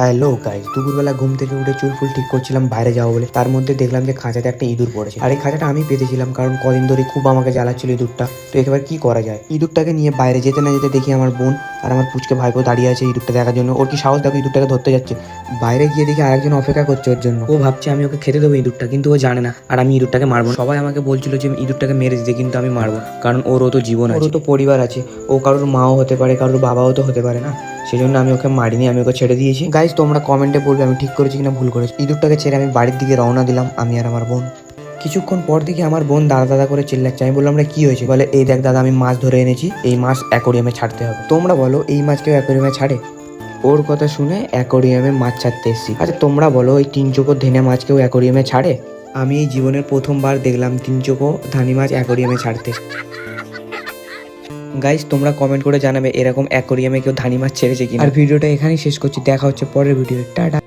Hello guys, দুপুরবেলা ঘুম থেকে উঠে চুল ফুল ঠিক করছিলাম বাইরে যাবো বলে। তার মধ্যে দেখলাম যে খাঁচাতে একটা ইঁদুর পড়েছে। আর এই খাঁচাটা আমি পেতেছিলাম, কারণ কদিন ধরে খুব আমাকে জ্বালাচ্ছিল ইঁদুরটা। তো এবার কি করা যায়? ইঁদুরটাকে নিয়ে বাইরে যেতে না যেতে দেখি আমার বোন আর আমার পুচকে ভাইপো দাঁড়িয়ে আছে ইঁদুরটা দেখার জন্য। ওর কি সাহস, দেখো ইঁদুরটাকে ধরতে যাচ্ছে। বাইরে গিয়ে দেখি আরেকজন অপেক্ষা করছে ওর জন্য। ও ভাবছে আমি ওকে খেতে দেবো ইঁদুরটা, কিন্তু ও জানে না আর আমি ইঁদুরটাকে মারবো। সবাই আমাকে বলছিল যে ইঁদুরটাকে মেরে দিতে, কিন্তু আমি মারবো, কারণ ওরও তো জীবন আছে, ওরও তো পরিবার আছে। ও কারোর মাও হতে পারে, কারোর বাবাও তো হতে পারে না। সেই জন্য আমি ওকে মারিনি, আমি ওকে ছেড়ে দিয়েছি। গাইজ, তোমরা কমেন্টে বলবে আমি ঠিক করেছি কিনা ভুল করেছি। ইঁদুরটাকে ছেড়ে আমি বাড়ির দিকে রওনা দিলাম, আমি আর আমার বোন। কিছুক্ষণ পর দিকে আমার বোন দাদা দাদা করে চিল্লাচ্ছে। আমি বললাম কি হয়েছে? বলে এই দেখ দাদা, আমি মাছ ধরে এনেছি, এই মাছ অ্যাকোরিয়ামে ছাড়তে হবে। তোমরা বলো এই মাছ কেউ অ্যাকোরিয়ামে ছাড়ে? ওর কথা শুনে অ্যাকোরিয়ামে মাছ ছাড়তে এসেছি। আচ্ছা তোমরা বলো, ওই 3 চোখো ধেনে মাছ কেউ অ্যাকোরিয়ামে ছাড়ে? আমি এই জীবনের প্রথমবার দেখলাম 3 চোখো ধানি মাছ অ্যাকোরিয়ামে ছাড়তে। গাইস, তোমরা কমেন্ট করে জানাবে এরকম অ্যাকোরিয়ামে কেউ ধানি মাছ ছেড়েছে কিনা। আর ভিডিওটা এখানেই শেষ করছি, দেখা হচ্ছে পরের ভিডিও। টাটা।